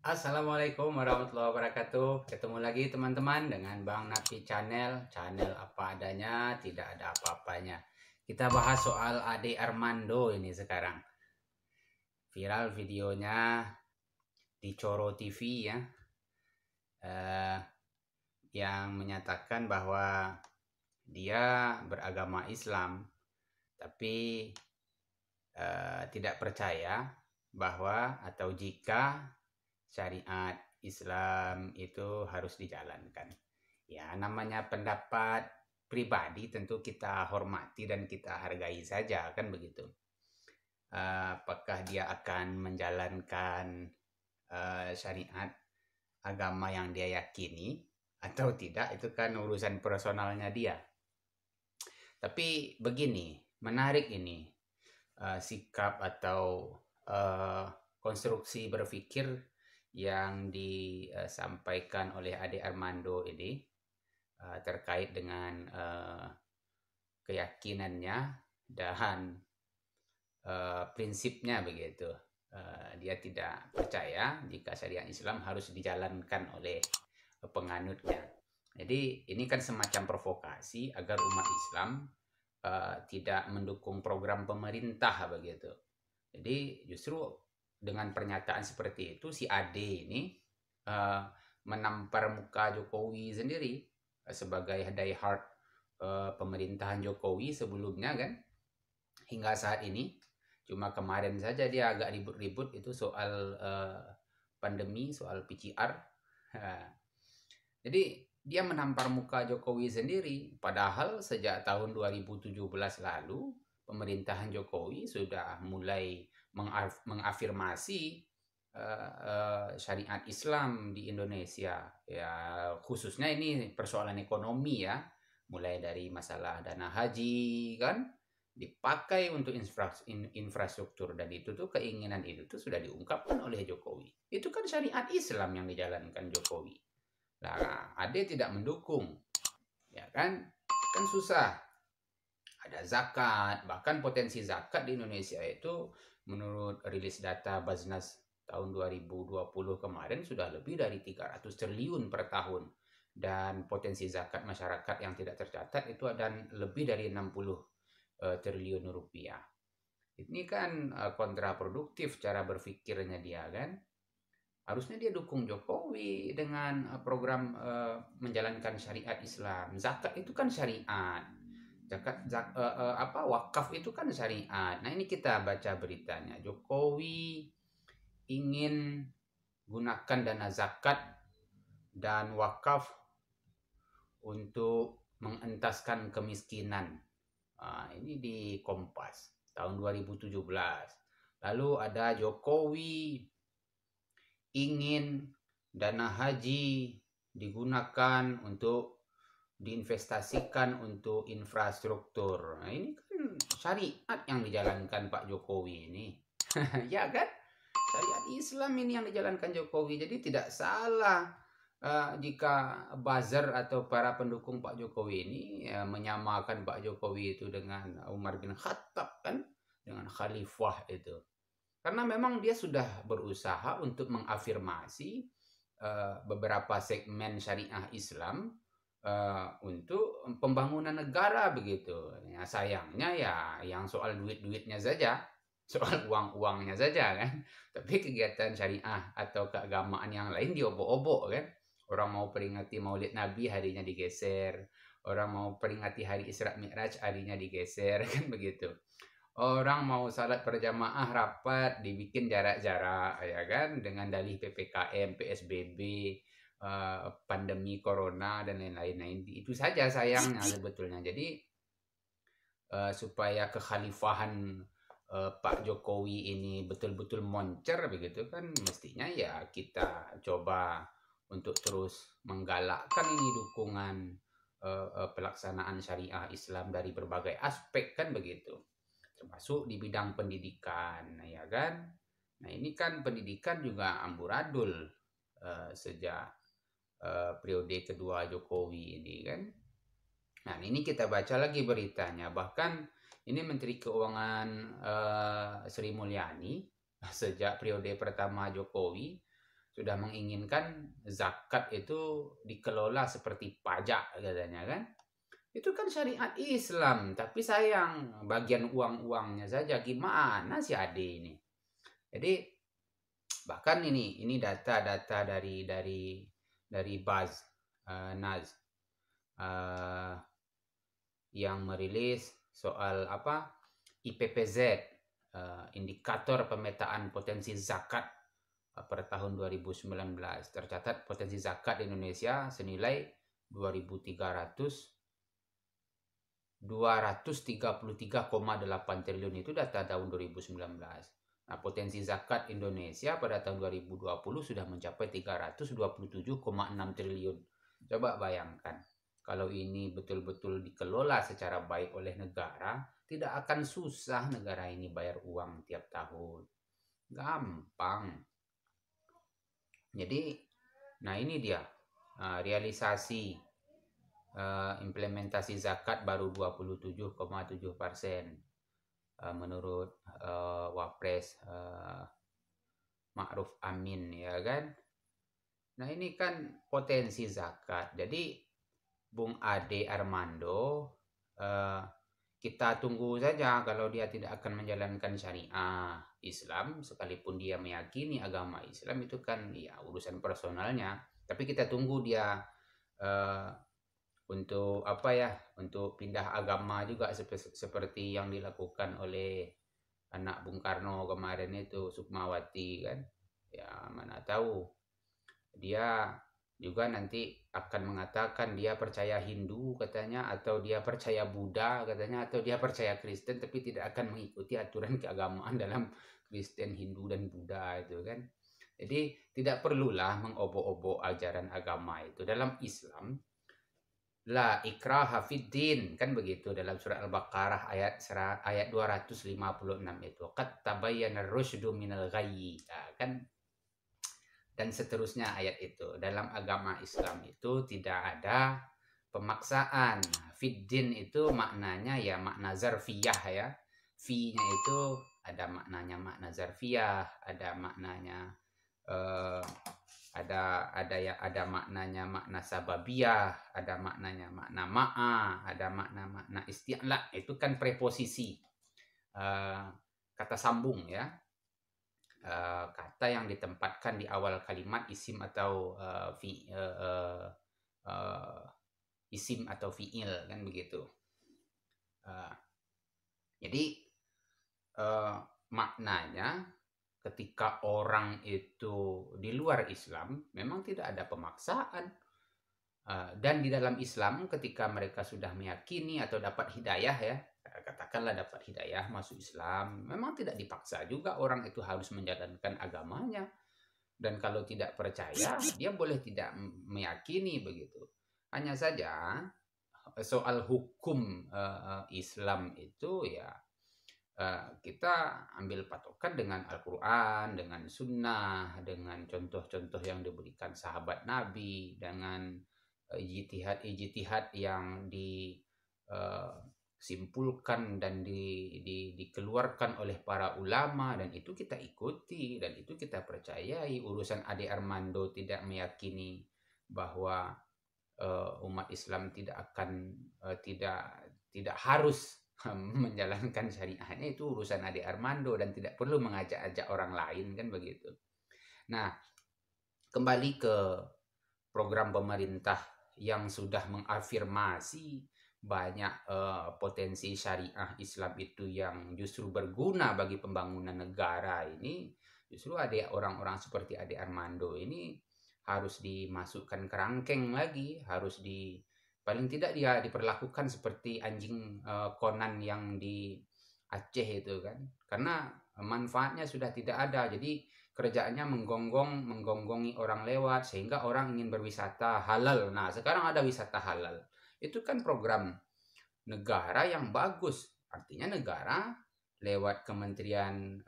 Assalamualaikum warahmatullahi wabarakatuh. Ketemu lagi teman-teman dengan Bang Napi Channel apa adanya, tidak ada apa-apanya. Kita bahas soal Ade Armando ini sekarang. Viral videonya di Coro TV ya, eh, yang menyatakan bahwa dia beragama Islam, tapi tidak percaya bahwa atau jika syariat Islam itu harus dijalankan. Ya, namanya pendapat pribadi tentu kita hormati dan kita hargai saja, kan begitu. Apakah dia akan menjalankan syariat agama yang dia yakini atau tidak, itu kan urusan personalnya dia. Tapi begini, menarik ini sikap atau konstruksi berpikir yang disampaikan oleh Ade Armando ini terkait dengan keyakinannya dan prinsipnya begitu. Dia tidak percaya jika syariat Islam harus dijalankan oleh penganutnya. Jadi ini kan semacam provokasi agar umat Islam tidak mendukung program pemerintah begitu. Jadi justru dengan pernyataan seperti itu si Ade ini menampar muka Jokowi sendiri sebagai diehard pemerintahan Jokowi sebelumnya kan, hingga saat ini. Cuma kemarin saja dia agak ribut-ribut itu soal pandemi, soal PCR. Jadi dia menampar muka Jokowi sendiri, padahal sejak tahun 2017 lalu pemerintahan Jokowi sudah mulai mengafirmasi syariat Islam di Indonesia. Ya, khususnya ini persoalan ekonomi ya, mulai dari masalah dana haji kan dipakai untuk infrastruktur, dan itu tuh keinginan itu tuh sudah diungkapkan oleh Jokowi. Itu kan syariat Islam yang dijalankan Jokowi. Nah, Ade tidak mendukung, ya kan susah. Ada zakat, bahkan potensi zakat di Indonesia itu menurut rilis data Baznas tahun 2020 kemarin sudah lebih dari 300 triliun per tahun, dan potensi zakat masyarakat yang tidak tercatat itu ada lebih dari 60 triliun rupiah. Ini kan kontraproduktif cara berpikirnya dia kan. Harusnya dia dukung Jokowi dengan program menjalankan syariat Islam. Zakat itu kan syariat. Wakaf itu kan syariat. Nah, ini kita baca beritanya. Jokowi ingin gunakan dana zakat dan wakaf untuk mengentaskan kemiskinan. Ini di Kompas tahun 2017. Lalu ada Jokowi ingin dana haji digunakan untuk diinvestasikan untuk infrastruktur. Nah, ini kan syariat yang dijalankan Pak Jokowi ini. Ya kan? Syariat Islam ini yang dijalankan Jokowi. Jadi tidak salah jika buzzer atau para pendukung Pak Jokowi ini menyamakan Pak Jokowi itu dengan Umar bin Khattab kan, dengan khalifah itu. Karena memang dia sudah berusaha untuk mengafirmasi beberapa segmen syariah Islam untuk pembangunan negara begitu. Ya, sayangnya ya yang soal duit-duitnya saja, soal uang-uangnya saja kan. Tapi kegiatan syariah atau keagamaan yang lain diobok-obok kan. Orang mau peringati Maulid Nabi harinya digeser, orang mau peringati hari Isra Mi'raj harinya digeser kan begitu. Orang mau salat berjamaah rapat dibikin jarak-jarak ya kan, dengan dalih PPKM, PSBB, pandemi corona dan lain-lain. Nah, itu saja sayangnya sebetulnya. Jadi supaya kekhalifahan Pak Jokowi ini betul-betul moncer begitu kan, mestinya ya kita coba untuk terus menggalakkan ini dukungan pelaksanaan syariah Islam dari berbagai aspek kan begitu, termasuk di bidang pendidikan ya kan. Nah, ini kan pendidikan juga amburadul sejak periode kedua Jokowi ini kan. Nah, ini kita baca lagi beritanya. Bahkan ini Menteri Keuangan Sri Mulyani sejak periode pertama Jokowi sudah menginginkan zakat itu dikelola seperti pajak katanya kan. Itu kan syariat Islam, tapi sayang bagian uang-uangnya saja gimana sih Ade ini. Jadi bahkan ini data-data dari Baz Naz yang merilis soal apa IPPZ, indikator pemetaan potensi zakat per tahun 2019. Tercatat potensi zakat di Indonesia senilai 233,8 triliun, itu data tahun 2019. Nah, potensi zakat Indonesia pada tahun 2020 sudah mencapai 327,6 triliun. Coba bayangkan, kalau ini betul-betul dikelola secara baik oleh negara, tidak akan susah negara ini bayar uang tiap tahun. Gampang. Jadi, nah ini dia realisasi implementasi zakat baru 27,7% menurut Wapres Ma'ruf Amin, ya kan. Nah ini kan potensi zakat. Jadi Bung Ade Armando, kita tunggu saja kalau dia tidak akan menjalankan syariah Islam, sekalipun dia meyakini agama Islam, itu kan ya urusan personalnya. Tapi kita tunggu dia untuk apa ya, untuk pindah agama juga seperti yang dilakukan oleh anak Bung Karno kemarin itu, Sukmawati kan. Ya mana tahu dia juga nanti akan mengatakan dia percaya Hindu katanya, atau dia percaya Buddha katanya, atau dia percaya Kristen, tapi tidak akan mengikuti aturan keagamaan dalam Kristen, Hindu, dan Buddha itu kan. Jadi tidak perlulah mengobok-obok ajaran agama itu. Dalam Islam, la ikraha fiddin, kan begitu dalam surat Al-Baqarah ayat 256 itu. Qad tabayyana ar-rusydu minal ghayyi. Kan, dan seterusnya ayat itu. Dalam agama Islam itu tidak ada pemaksaan. Fiddin itu maknanya ya makna zarfiyah ya. Fi-nya itu ada maknanya makna zarfiyah, ada maknanya ada maknanya makna sababiyah, ada maknanya makna ma'a, ada makna isti'la. Itu kan preposisi, kata sambung ya, kata yang ditempatkan di awal kalimat isim atau isim atau fi'il kan begitu. Jadi maknanya ketika orang itu di luar Islam memang tidak ada pemaksaan, dan di dalam Islam ketika mereka sudah meyakini atau dapat hidayah ya, katakanlah dapat hidayah masuk Islam, memang tidak dipaksa juga orang itu harus menjalankan agamanya. Dan kalau tidak percaya, dia boleh tidak meyakini begitu. Hanya saja soal hukum Islam itu ya kita ambil patokan dengan Al-Quran, dengan Sunnah, dengan contoh-contoh yang diberikan sahabat Nabi, dengan ijtihad yang disimpulkan dan dikeluarkan oleh para ulama, dan itu kita ikuti dan itu kita percayai. Urusan Ade Armando tidak meyakini bahwa umat Islam tidak harus menjalankan syariahnya, itu urusan Ade Armando dan tidak perlu mengajak-ajak orang lain kan begitu. Nah, kembali ke program pemerintah yang sudah mengafirmasi banyak potensi syariah Islam itu yang justru berguna bagi pembangunan negara ini, justru ada orang-orang seperti Ade Armando ini harus dimasukkan kerangkeng lagi, harus paling tidak dia diperlakukan seperti anjing Conan yang di Aceh itu kan, karena manfaatnya sudah tidak ada. Jadi kerjaannya menggonggongi orang lewat sehingga orang ingin berwisata halal. Nah, sekarang ada wisata halal. Itu kan program negara yang bagus. Artinya negara lewat Kementerian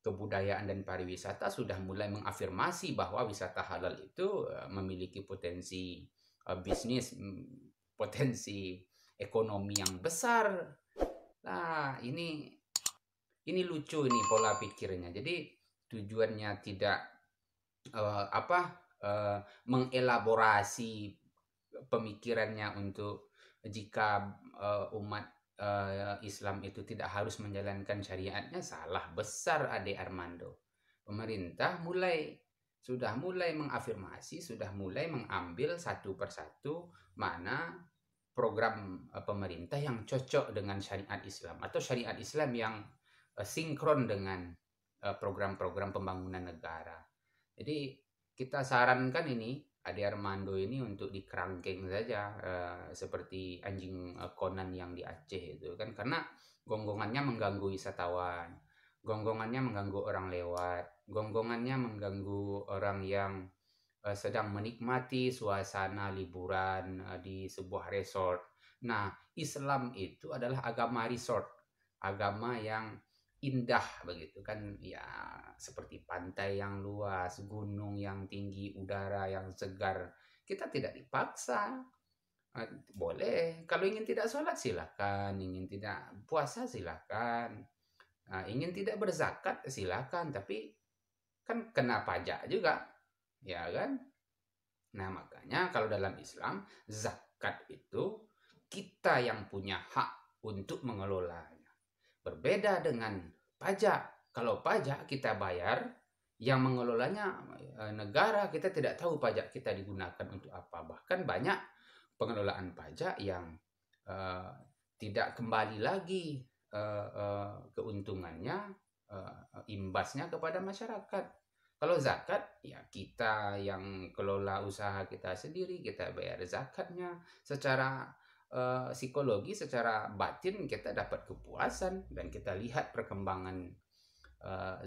Kebudayaan dan Pariwisata sudah mulai mengafirmasi bahwa wisata halal itu memiliki potensi bisnis, potensi ekonomi yang besar. Nah, ini lucu ini pola pikirnya. Jadi tujuannya tidak apa mengelaborasi pemikirannya untuk jika umat Islam itu tidak harus menjalankan syariatnya, salah besar Ade Armando. Pemerintah sudah mulai mengafirmasi, sudah mulai mengambil satu persatu mana program pemerintah yang cocok dengan syariat Islam atau syariat Islam yang sinkron dengan program-program pembangunan negara. Jadi kita sarankan ini Ade Armando ini untuk dikerangkeng saja seperti anjing Conan yang di Aceh itu kan, karena gonggongannya mengganggu wisatawan, gonggongannya mengganggu orang lewat, gonggongannya mengganggu orang yang sedang menikmati suasana liburan di sebuah resort. Nah, Islam itu adalah agama resort, agama yang indah begitu kan, ya seperti pantai yang luas, gunung yang tinggi, udara yang segar. Kita tidak dipaksa. Boleh, kalau ingin tidak sholat silakan, ingin tidak puasa silakan, ingin tidak berzakat silakan, tapi kan kena pajak juga, ya kan? Nah, makanya kalau dalam Islam, zakat itu kita yang punya hak untuk mengelolanya. Berbeda dengan pajak. Kalau pajak kita bayar, yang mengelolanya negara, kita tidak tahu pajak kita digunakan untuk apa. Bahkan banyak pengelolaan pajak yang uh, tidak kembali lagi keuntungannya, imbasnya kepada masyarakat. Kalau zakat, ya kita yang kelola usaha kita sendiri, kita bayar zakatnya. Secara psikologi, secara batin kita dapat kepuasan dan kita lihat perkembangan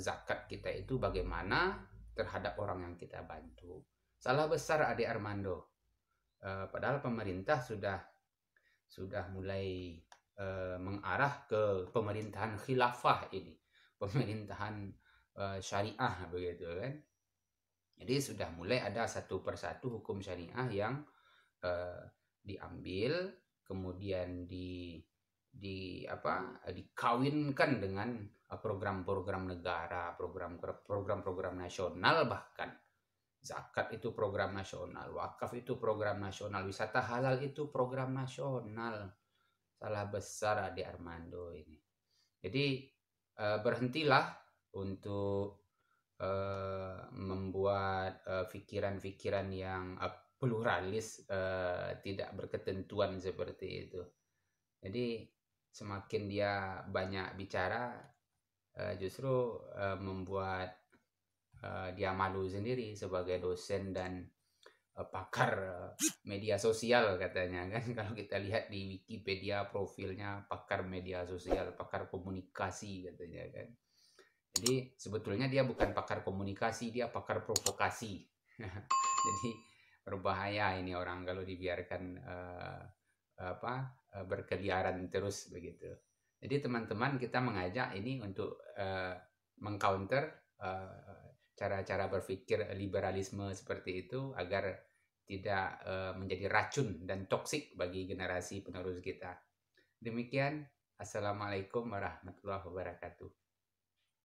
zakat kita itu bagaimana terhadap orang yang kita bantu. Salah besar Ade Armando. Padahal pemerintah sudah mulai mengarah ke pemerintahan khilafah ini, pemerintahan syariah begitu kan. Jadi sudah mulai ada satu persatu hukum syariah yang diambil, kemudian dikawinkan dengan program-program negara, program-program nasional. Bahkan zakat itu program nasional, wakaf itu program nasional, wisata halal itu program nasional. Salah besar Ade Armando ini. Jadi berhentilah untuk membuat pikiran-pikiran yang pluralis, tidak berketentuan seperti itu. Jadi semakin dia banyak bicara, justru membuat dia malu sendiri sebagai dosen dan pakar media sosial katanya kan. Kalau kita lihat di Wikipedia profilnya pakar media sosial, pakar komunikasi katanya kan. Jadi sebetulnya dia bukan pakar komunikasi, dia pakar provokasi. Jadi berbahaya ini orang kalau dibiarkan berkeliaran terus begitu. Jadi teman-teman, kita mengajak ini untuk mengcounter cara-cara berpikir liberalisme seperti itu agar tidak menjadi racun dan toksik bagi generasi penerus kita. Demikian, Assalamualaikum warahmatullahi wabarakatuh.